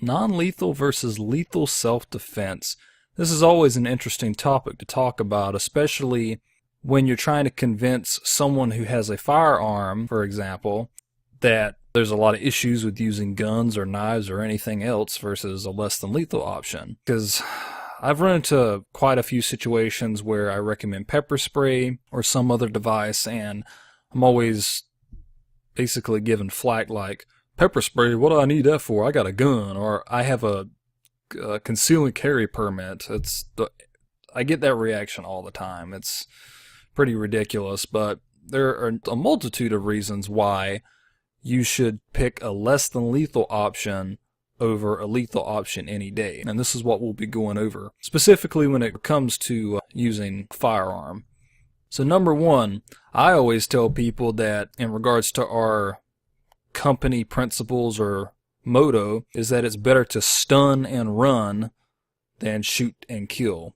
Non-lethal versus lethal self-defense. This is always an interesting topic to talk about, especially when you're trying to convince someone who has a firearm, for example, that there's a lot of issues with using guns or knives or anything else versus a less than lethal option. Because I've run into quite a few situations where I recommend pepper spray or some other device, and I'm always basically given flack like, pepper spray, what do I need that for? I got a gun, or I have a conceal and carry permit. I get that reaction all the time. It's pretty ridiculous, but there are a multitude of reasons why you should pick a less than lethal option over a lethal option any day. And this is what we'll be going over, specifically when it comes to using firearm. So number one, I always tell people that in regards to our company principles or motto is that it's better to stun and run than shoot and kill.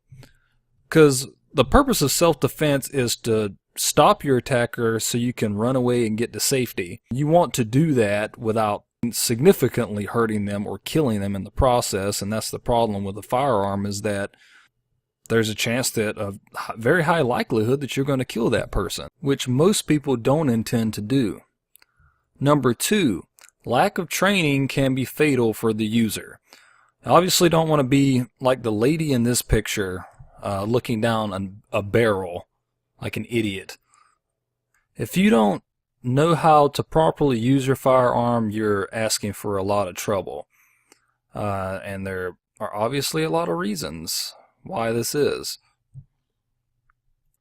Because the purpose of self-defense is to stop your attacker so you can run away and get to safety. You want to do that without significantly hurting them or killing them in the process, and that's the problem with a firearm, is that there's a chance that a very high likelihood that you're going to kill that person, which most people don't intend to do. Number two, lack of training can be fatal for the user. I obviously don't want to be like the lady in this picture looking down a barrel like an idiot. If you don't know how to properly use your firearm, you're asking for a lot of trouble. And there are obviously a lot of reasons why this is.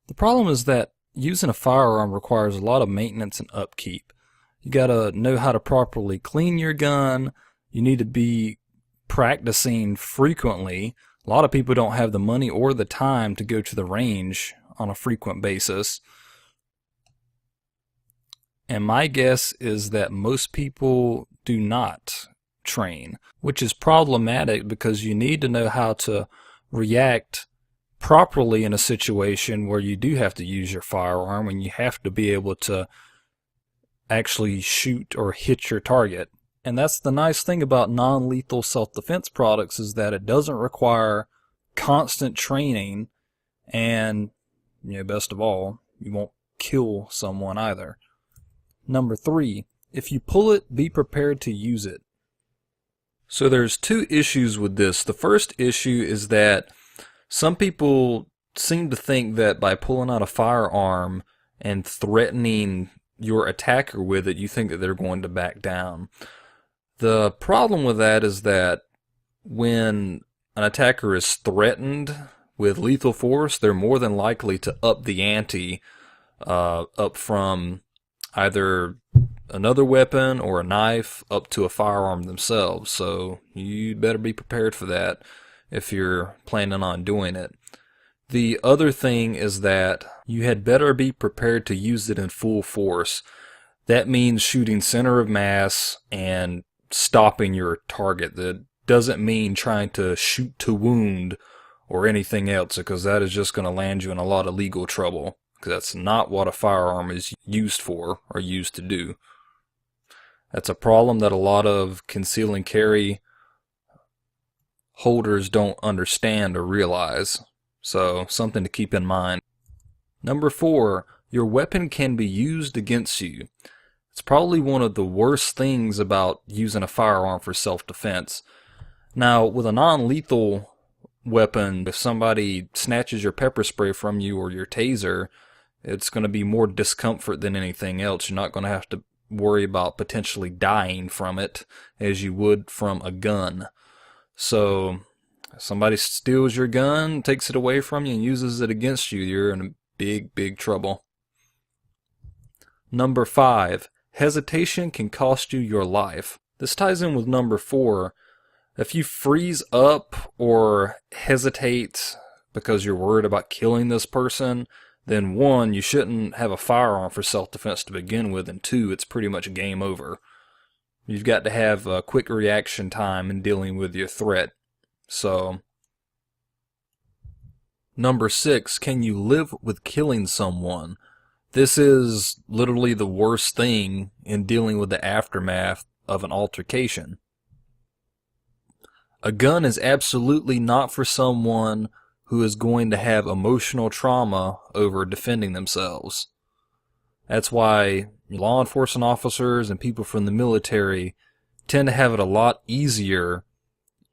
The problem is that using a firearm requires a lot of maintenance and upkeep. You gotta know how to properly clean your gun. You need to be practicing frequently. A lot of people don't have the money or the time to go to the range on a frequent basis. And my guess is that most people do not train, which is problematic because you need to know how to react properly in a situation where you do have to use your firearm, and you have to be able to actually shoot or hit your target. And that's the nice thing about non-lethal self-defense products, is that it doesn't require constant training, and best of all, you won't kill someone either. Number three, if you pull it, be prepared to use it. So there's two issues with this. The first issue is that some people seem to think that by pulling out a firearm and threatening your attacker with it, you think that they're going to back down. The problem with that is that when an attacker is threatened with lethal force, they're more than likely to up the ante up from either another weapon or a knife up to a firearm themselves. So you better be prepared for that if you're planning on doing it. The other thing is that you had better be prepared to use it in full force. That means shooting center of mass and stopping your target. That doesn't mean trying to shoot to wound or anything else, because that is just going to land you in a lot of legal trouble. Because that's not what a firearm is used for or used to do. That's a problem that a lot of conceal and carry holders don't understand or realize. So, something to keep in mind. Number four, your weapon can be used against you. It's probably one of the worst things about using a firearm for self-defense. Now, with a non-lethal weapon, if somebody snatches your pepper spray from you or your taser, it's going to be more discomfort than anything else. You're not going to have to worry about potentially dying from it as you would from a gun. So, if somebody steals your gun, takes it away from you, and uses it against you, you're in big, big trouble. Number five, hesitation can cost you your life. This ties in with number four. If you freeze up or hesitate because you're worried about killing this person, then one, you shouldn't have a firearm for self-defense to begin with, and two, it's pretty much game over. You've got to have a quick reaction time in dealing with your threat. So, number six, can you live with killing someone? This is literally the worst thing in dealing with the aftermath of an altercation. A gun is absolutely not for someone who is going to have emotional trauma over defending themselves. That's why law enforcement officers and people from the military tend to have it a lot easier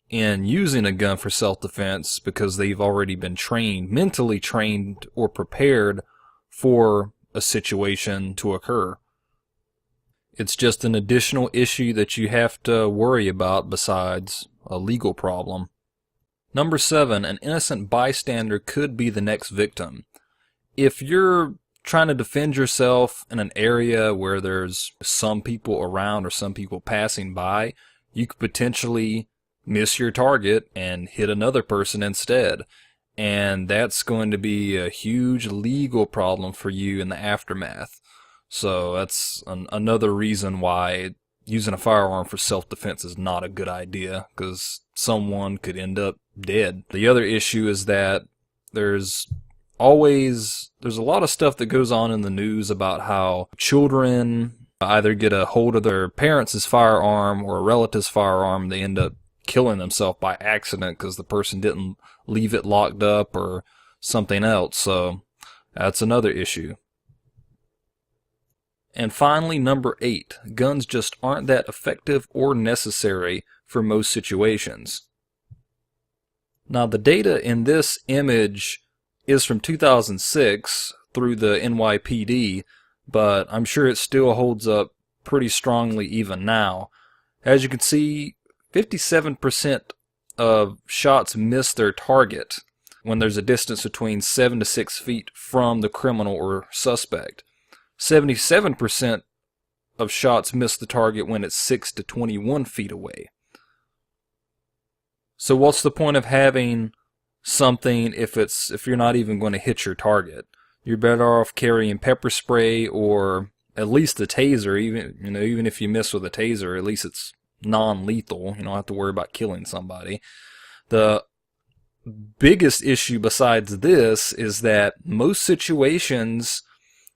in using a gun for self-defense because they've already been trained, mentally trained or prepared for a situation to occur. It's just an additional issue that you have to worry about besides a legal problem. Number 7, an innocent bystander could be the next victim. If you're trying to defend yourself in an area where there's some people around or some people passing by, you could potentially miss your target and hit another person instead. And that's going to be a huge legal problem for you in the aftermath. So that's another reason why using a firearm for self-defense is not a good idea, because someone could end up dead. The other issue is that there's a lot of stuff that goes on in the news about how children either get a hold of their parents' firearm or a relative's firearm. They end up killing themselves by accident because the person didn't leave it locked up or something else. So that's another issue. And finally, number 8, guns just aren't that effective or necessary for most situations. Now, the data in this image is from 2006 through the NYPD, but I'm sure it still holds up pretty strongly even now. As you can see, 57% of shots miss their target when there's a distance between 7 to 6 feet from the criminal or suspect. 77% of shots miss the target when it's 6 to 21 feet away. So what's the point of having something if you're not even going to hit your target? You're better off carrying pepper spray or at least a taser. Even if you miss with a taser, at least it's non-lethal. You don't have to worry about killing somebody. The biggest issue besides this is that most situations,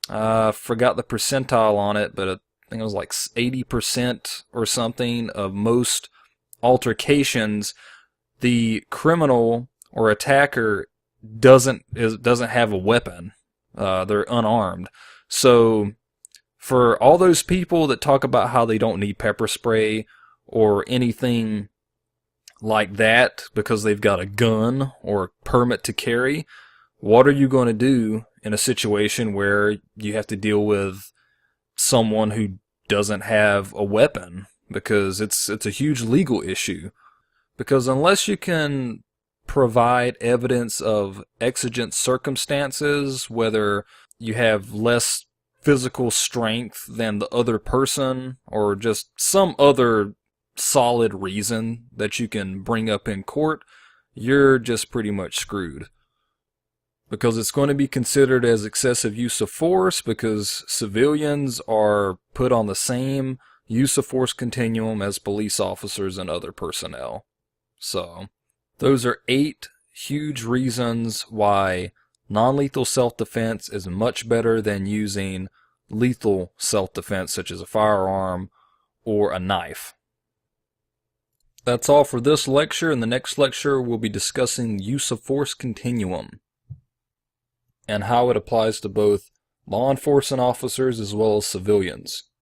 forgot the percentile on it, but I think it was like 80% or something of most altercations, the criminal or attacker doesn't have a weapon. They're unarmed. So for all those people that talk about how they don't need pepper spray or anything like that because they've got a gun or a permit to carry, what are you going to do in a situation where you have to deal with someone who doesn't have a weapon? Because it's a huge legal issue. Because unless you can provide evidence of exigent circumstances, whether you have less physical strength than the other person or just some other solid reason that you can bring up in court, you're just pretty much screwed. Because it's going to be considered as excessive use of force because civilians are put on the same use of force continuum as police officers and other personnel. So, those are 8 huge reasons why non-lethal self-defense is much better than using lethal self-defense such as a firearm or a knife. That's all for this lecture. In the next lecture, we'll be discussing the use of force continuum and how it applies to both law enforcement officers as well as civilians.